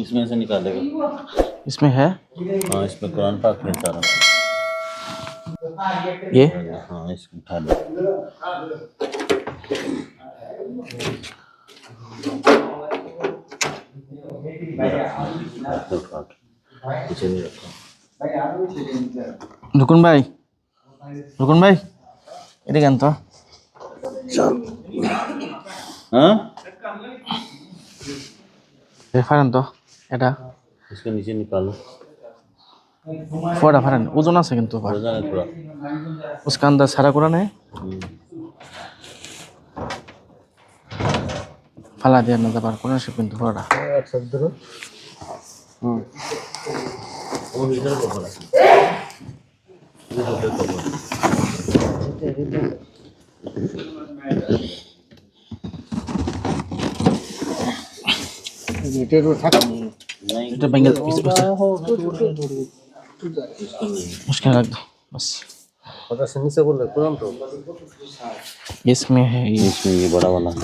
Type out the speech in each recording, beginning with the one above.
इसमें से निकालेगा। इसमें है हाँ, इसमें कुरान पाक है सारा। ये हाँ, इसको उठा लो। उठा के पीछे नहीं रखो। रुकुन भाई এটা কেন তো हाँ, ফারেন তো এটা इसके नीचे निकालो। ফোড়া ফারেন ওজন আছে কিন্তু वजन है थोड़ा। उसका अंदर सारा कुरान है ফালা দিয়ে না যাবার কোন সে কিন্তু ফোড়া वो इधर को बोला। इधर को बोला। नहीं, এটা বেঙ্গল मुश्किल रख दो बस नीचे बोल रहे कुरान तो इसमें है ये इसमें ये बड़ा वाला है।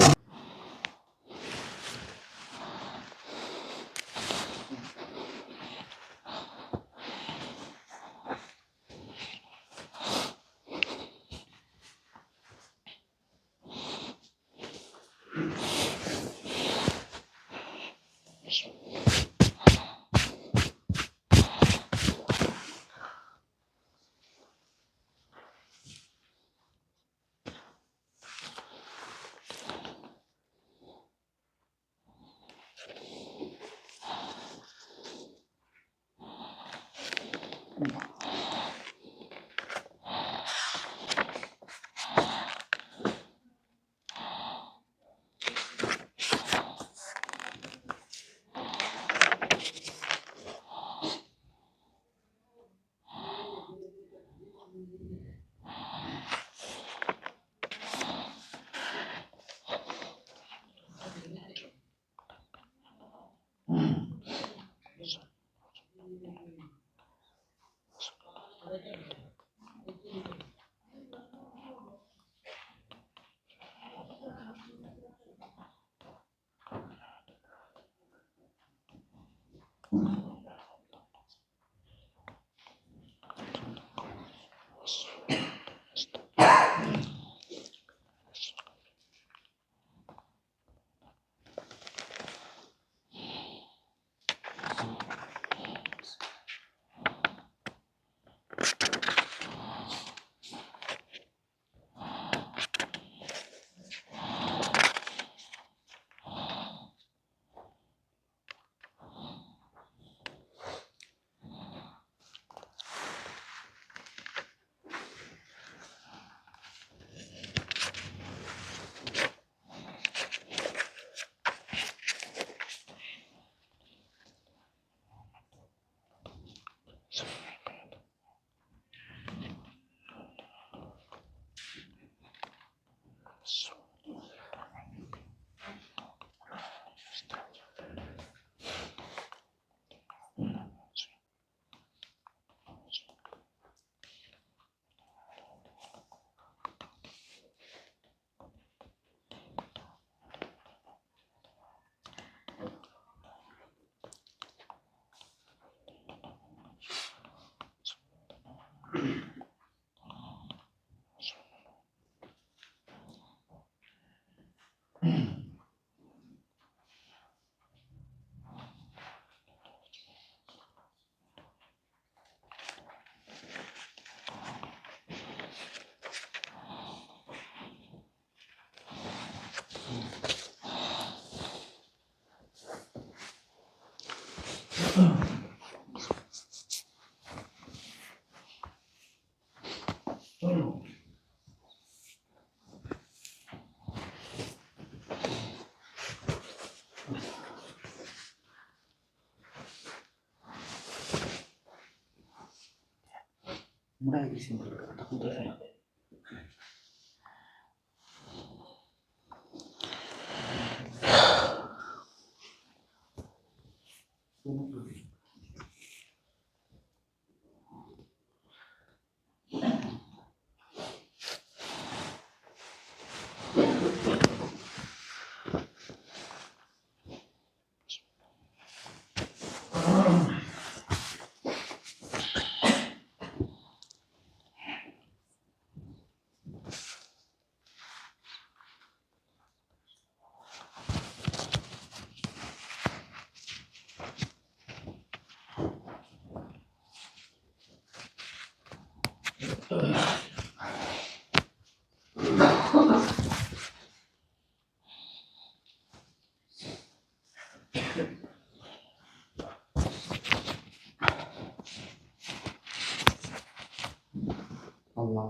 আল্লাহ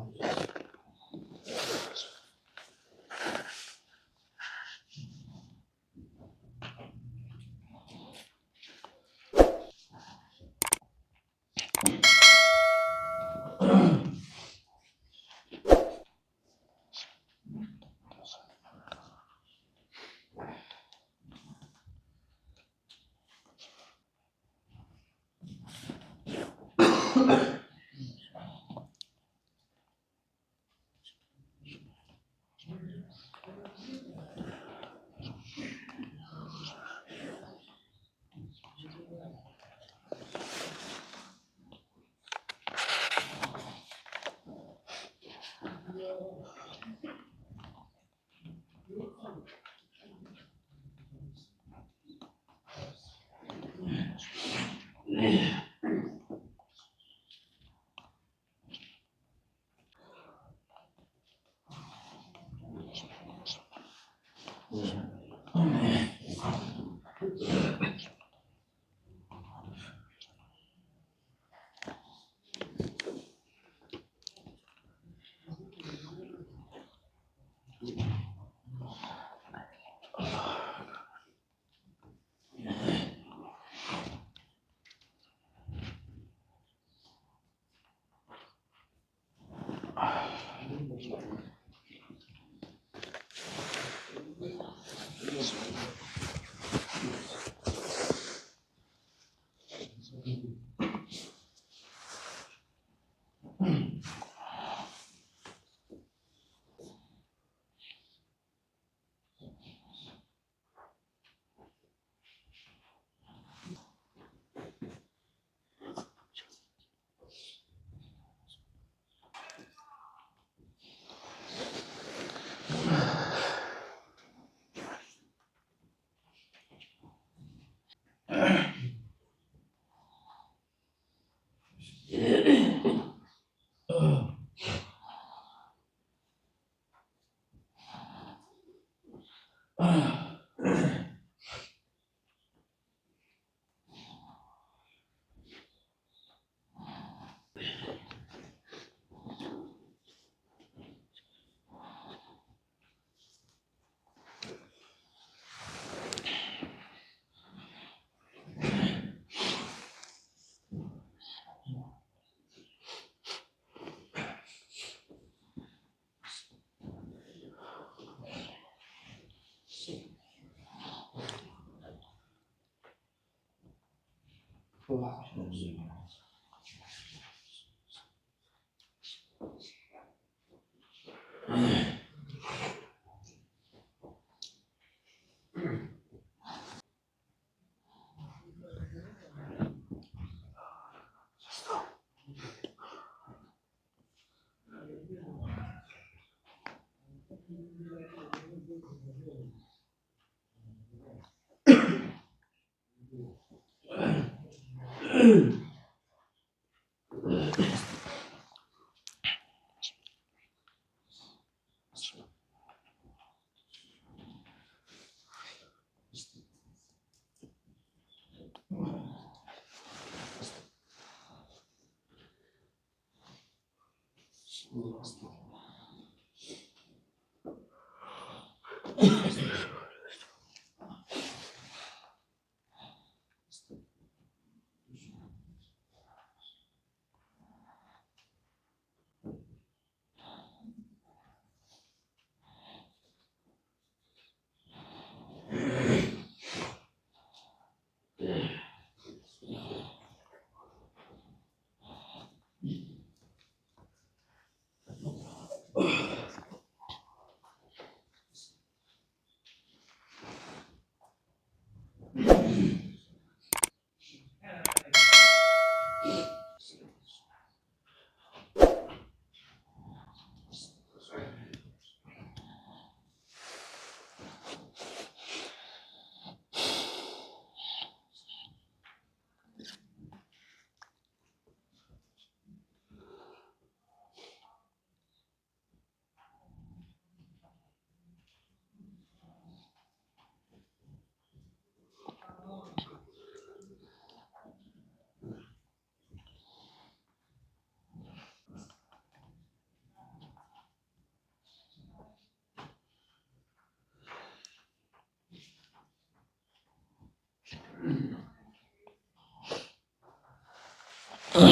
আসসালামু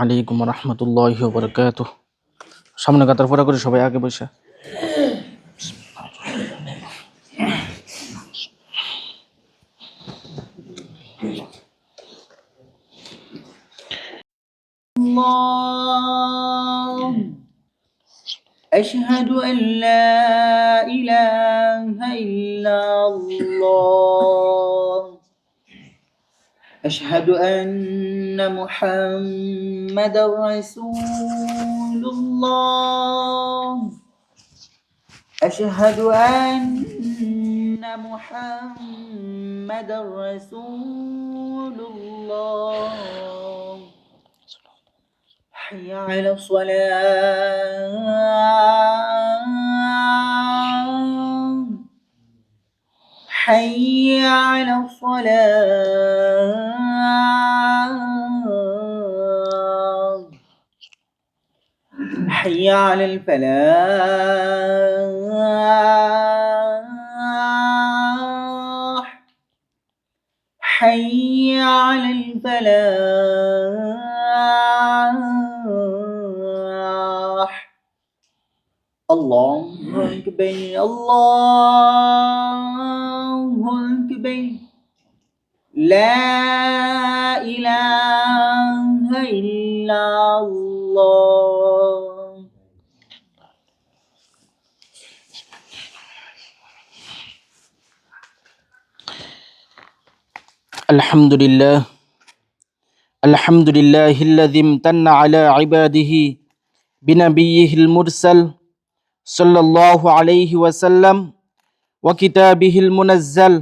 আলাইকুম রহমতুল্লাহি ওয়া বারাকাতুহু। সামনে কাতার পুরা করে সবাই আগে বসে। الله أشهد أن لا إله إلا الله أشهد أن محمدا رسول الله أشهد أن محمدا رسول الله حي على الصلاة حي على الصلاة حي على الفلاح حي على الفلاح الله أكبر الله أكبر لا إله إلا الله الحمد لله الذي امتن على عباده بنبيه المرسل صلى الله عليه وسلم وكتابه المنزل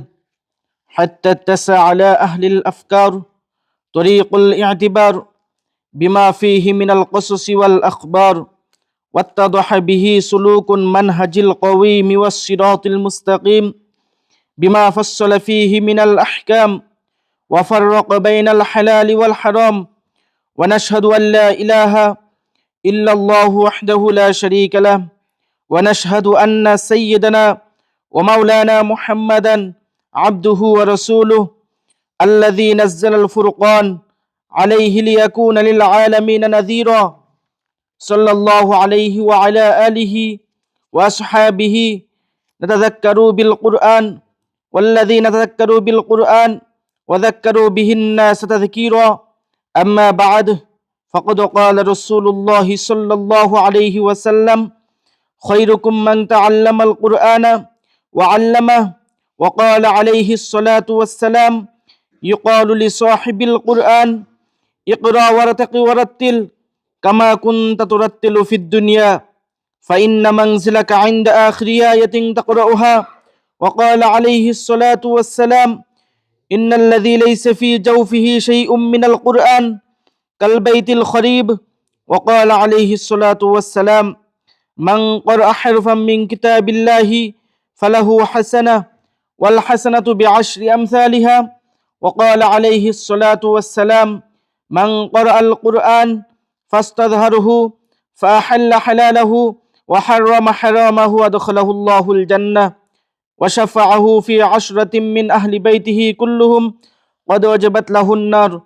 حتى اتسع على أهل الأفكار طريق الاعتبار بما فيه من القصص والأخبار واتضح به سلوك منهج القويم والصراط المستقيم بما فصل فيه من الأحكام وفرق بين الحلال والحرام ونشهد أن لا إله إلا الله وحده لا شريك له ونشهد أن سيدنا ومولانا محمدا عبده ورسوله الذي نزل الفرقان عليه ليكون للعالمين نذيرا صلى الله عليه وعلى آله وأصحابه نتذكروا بالقرآن والذين تذكروا بالقرآن وذكروا به الناس تذكيرا أما بعد فقد قال رسول الله صلى الله عليه وسلم خيركم من تعلم القرآن وعلمه وقال عليه الصلاة والسلام يقال لصاحب القرآن اقرأ وارتق ورتل كما كنت ترتل في الدنيا فإن منزلك عند آخر آية تقرأها وقال عليه الصلاة والسلام إن الذي ليس في جوفه شيء من القرآن كالبيت الخريب وقال عليه الصلاة والسلام من قرأ حرفا من كتاب الله فله حسنة والحسنة بعشر أمثالها وقال عليه الصلاة والسلام من قرأ القرآن فاستظهره فأحل حلاله وحرم حرامه أدخله الله الجنة وشفعه في عشرة من أهل بيته كلهم قد وجبت له النار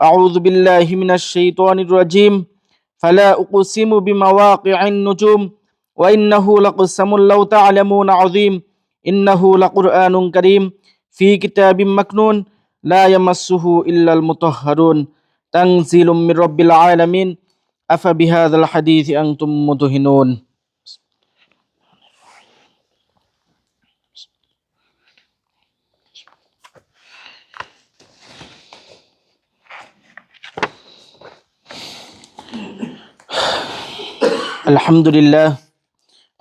أعوذ بالله من الشيطان الرجيم فلا أقسم بمواقع النجوم وإنه لقسم لو تعلمون عظيم إنه لقرآن كريم في كتاب مكنون لا يمسه إلا المطهرون تنزيل من رب العالمين أفبهذا الحديث أنتم مدهنون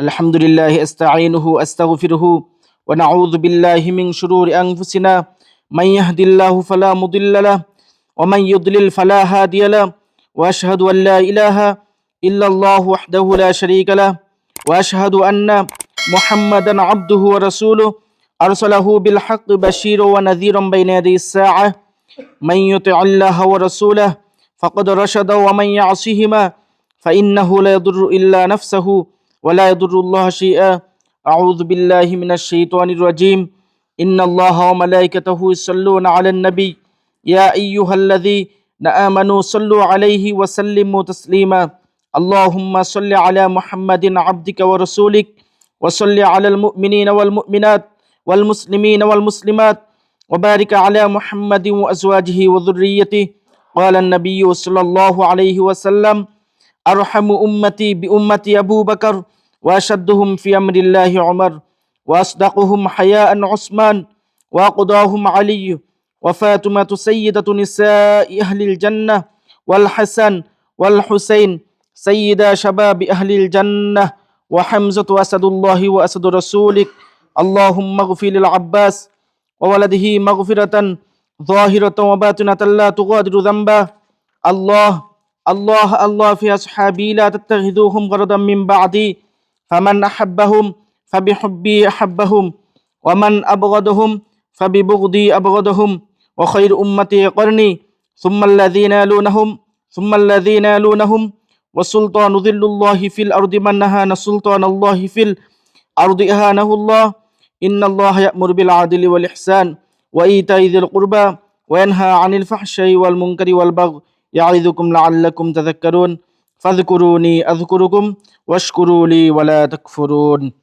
الحمد لله أستعينه أستغفره ونعوذ بالله من شرور أنفسنا من يهد الله فلا مضل له ومن يضلل فلا هادي له وأشهد أن لا إله إلا الله وحده لا شريك له وأشهد أن محمدا عبده ورسوله أرسله بالحق بشيرا ونذيرا بين يدي الساعة من يطع الله ورسوله فقد رشد ومن يعصهما فإنه لا يضر إلا نفسه ولا يضر الله شيئا. أعوذ بالله من الشيطان الرجيم. إن الله وملائكته يصلون على النبي يا أيها الذين آمنوا صلوا عليه وسلموا تسليما. اللهم صل على محمد عبدك ورسولك وصل على المؤمنين والمؤمنات والمسلمين والمسلمات وبارك على محمد وأزواجه وذريته. قال النبي صلى الله عليه وسلم: أرحم أمتي بأمتي أبو بكر، وأشدهم في أمر الله عمر، وأصدقهم حياء عثمان، وأقضاهم علي، وفاطمة سيدة نساء أهل الجنة، والحسن والحسين سيدا شباب أهل الجنة، وحمزة أسد الله وأسد رسولك. اللهم اغفر للعباس وولده مغفرة ظاهرة وباطنة لا تغادر ذنبا. الله الله الله في أصحابي لا تتخذوهم غرضا من بعدي، فمن أحبهم فبحبي أحبهم، ومن أبغضهم فببغضي أبغضهم. وخير أمتي قرني، ثم الذين يلونهم، ثم الذين يلونهم. وسلطان ذل الله في الأرض من نهان سلطان الله في الأرض أهانه الله. إن الله يأمر بالعدل والإحسان وإيتاء ذي القربى وينهى عن الفحشاء والمنكر والبغي يعظكم لعلكم تذكرون. فاذكروني أذكركم واشكروا لي ولا تكفرون.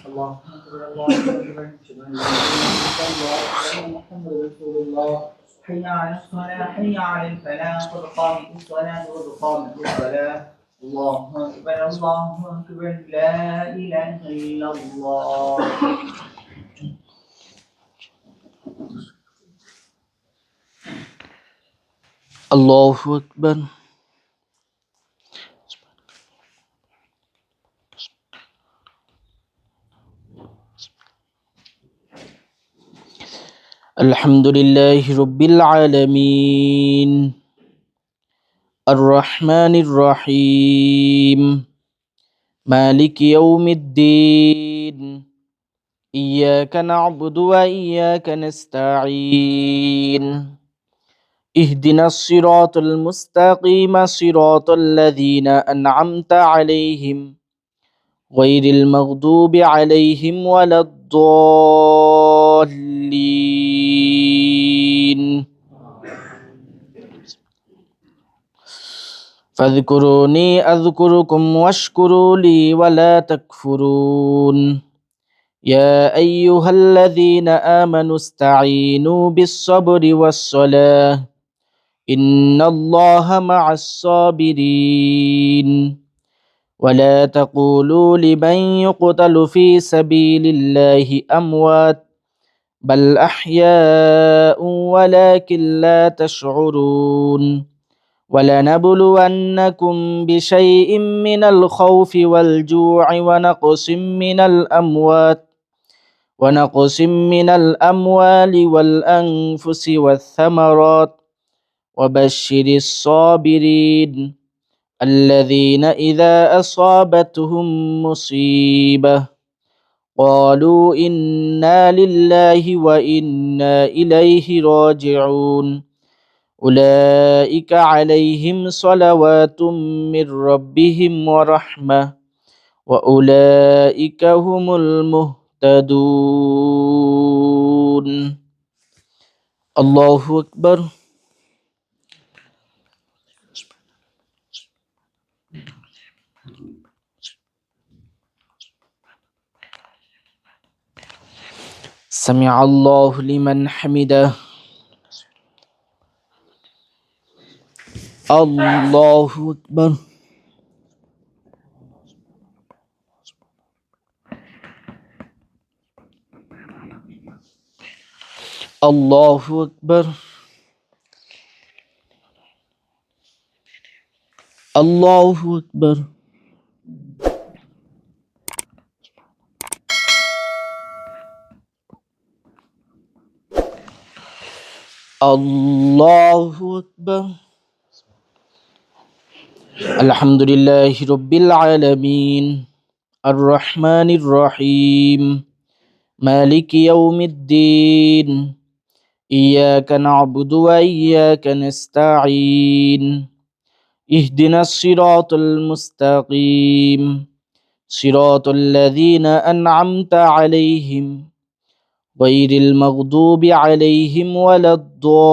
الله أكبر الله أكبر أشهد أن لا إله إلا الله وأن محمدا رسول الله. حي على الصلاة حي على الفلاح قد قامت الصلاة قد قامت الصلاة. الله أكبر الله أكبر لا إله إلا الله. الله أكبر. الحمد لله رب العالمين الرحمن الرحيم مالك يوم الدين إياك نعبد وإياك نستعين اهدنا الصراط المستقيم صراط الذين أنعمت عليهم غير المغضوب عليهم ولا الضالين. فاذكروني أذكركم واشكروا لي ولا تكفرون. يا أيها الذين آمنوا استعينوا بالصبر والصلاة إن الله مع الصابرين. ولا تقولوا لمن يقتل في سبيل الله أموات بل أحياء ولكن لا تشعرون. ولنبلونكم بشيء من الخوف والجوع ونقص من الأموال والأنفس والثمرات وبشر الصابرين الذين إذا أصابتهم مصيبة قالوا إنا لله وإنا إليه راجعون. أولئك عليهم صلوات من ربهم ورحمة وأولئك هم المهتدون. الله أكبر. سمع الله لمن حمده. الله أكبر. الله أكبر. الله أكبر. الله أكبر. الحمد لله رب العالمين الرحمن الرحيم مالك يوم الدين إياك نعبد وإياك نستعين اهدنا الصراط المستقيم صراط الذين أنعمت عليهم غير المغضوب عليهم ولا الضالين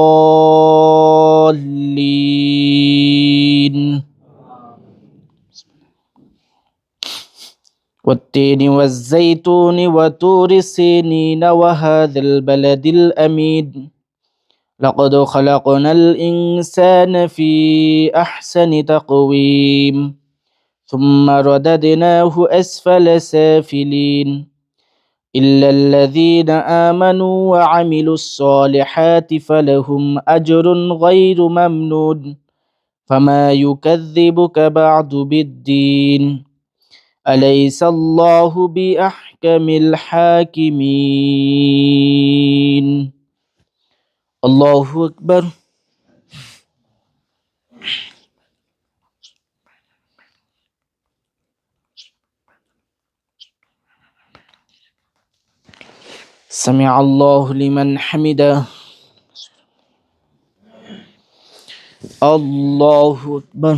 والتين والزيتون وطور سينين وهذا البلد الأمين لقد خلقنا الإنسان في أحسن تقويم ثم رددناه أسفل سافلين إلا الذين آمنوا وعملوا الصالحات فلهم أجر غير ممنون فما يكذبك بعد بالدين أليس الله بأحكم الحاكمين الله أكبر سمع الله لمن حمده الله أكبر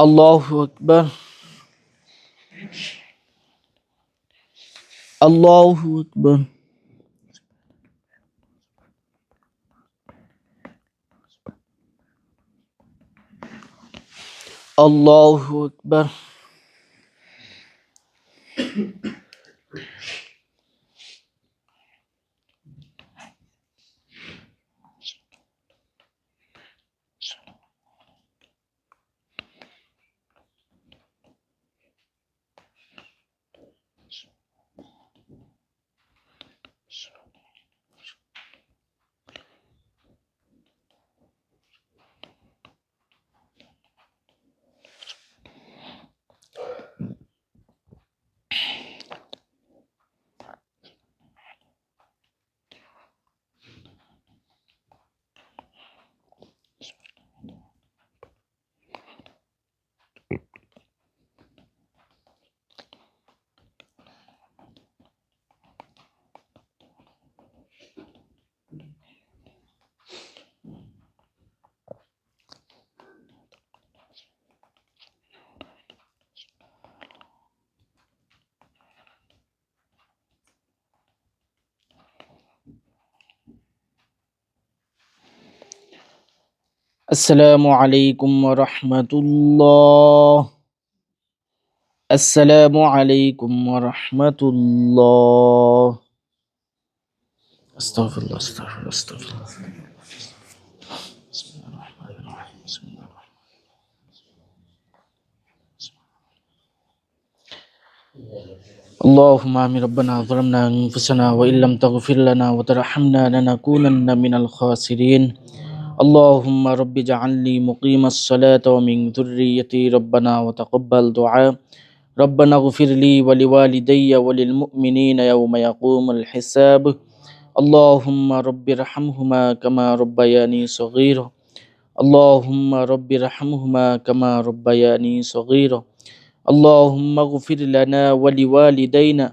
الله أكبر الله أكبر الله أكبر السلام عليكم ورحمة الله السلام عليكم ورحمة الله أستغفر الله أستغفر الله أستغفر الله بسم الله الرحمن الرحيم بسم الله الرحمن اللهم آمين ربنا ظلمنا أنفسنا وإن لم تغفر لنا وترحمنا لنكونن من الخاسرين اللهم رب اجعل لي مقيم الصلاة ومن ذريتي ربنا وتقبل دعاء ربنا اغفر لي ولوالدي وللمؤمنين يوم يقوم الحساب اللهم رب ارحمهما كما ربياني صغيرا اللهم رب ارحمهما كما ربياني صغيرا اللهم اغفر لنا ولوالدينا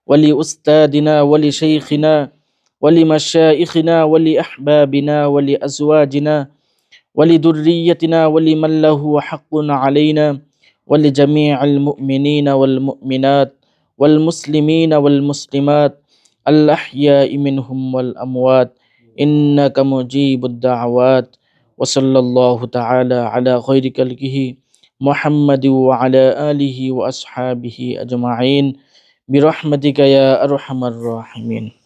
ولأستاذنا ولشيخنا ولمشائخنا ولأحبابنا ولأزواجنا ولذريتنا ولمن له حق علينا ولجميع المؤمنين والمؤمنات والمسلمين والمسلمات الأحياء منهم والأموات إنك مجيب الدعوات وصلى الله تعالى على خير خلقه محمد وعلى آله وأصحابه أجمعين برحمتك يا أرحم الراحمين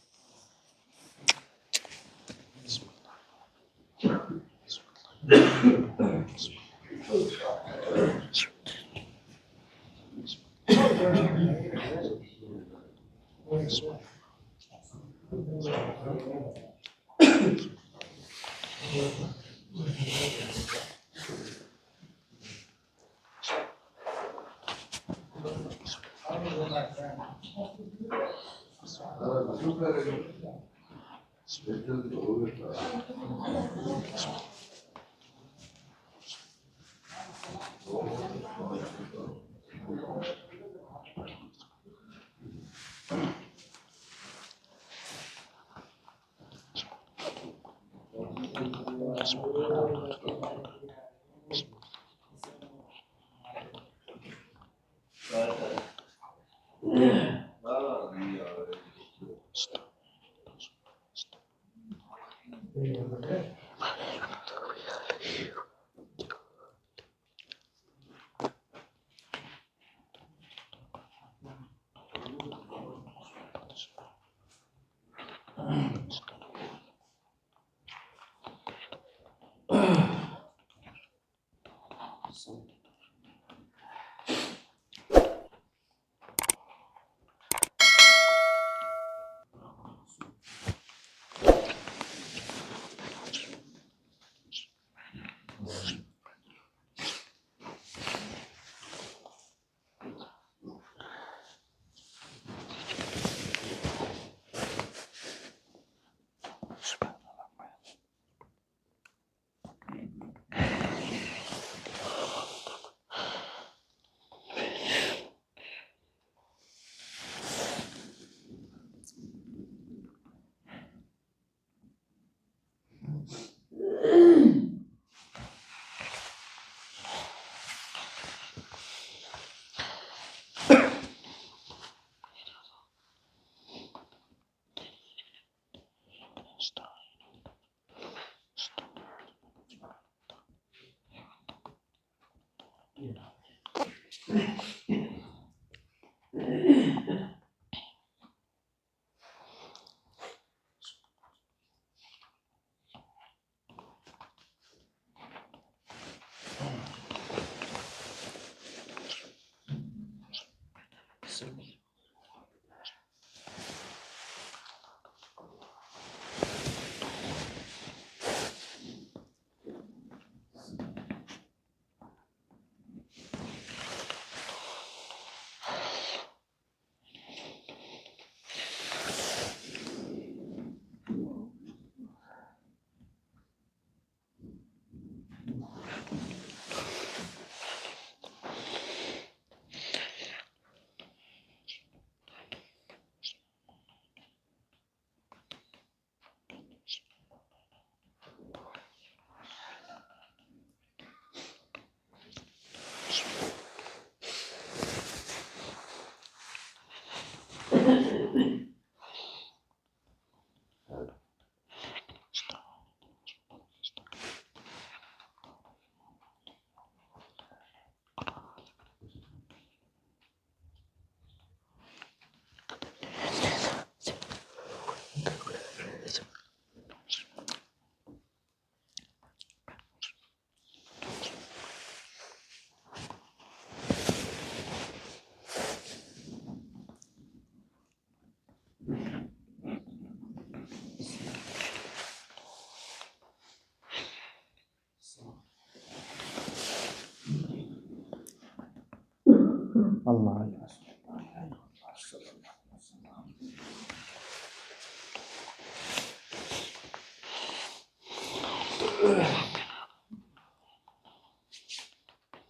Allah ya Resulallah.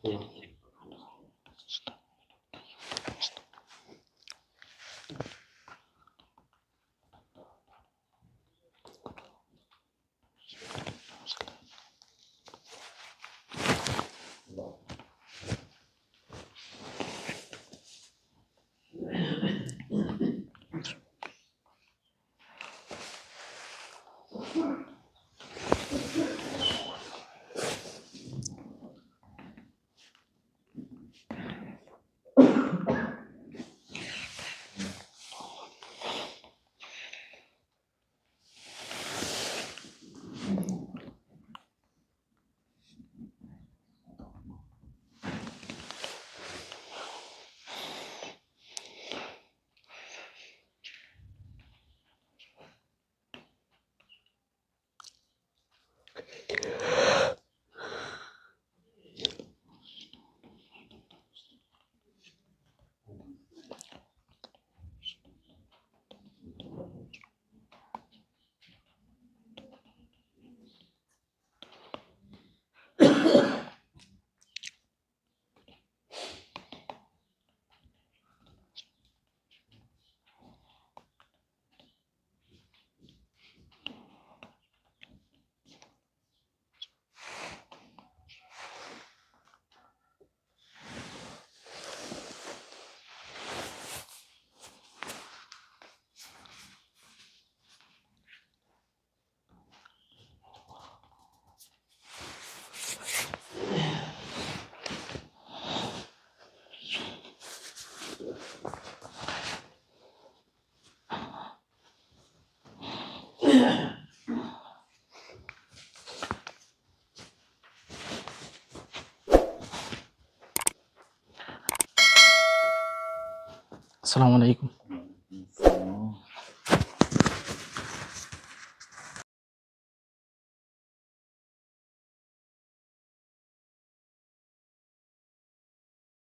Ya Resulallah. আসসালামু আলাইকুম।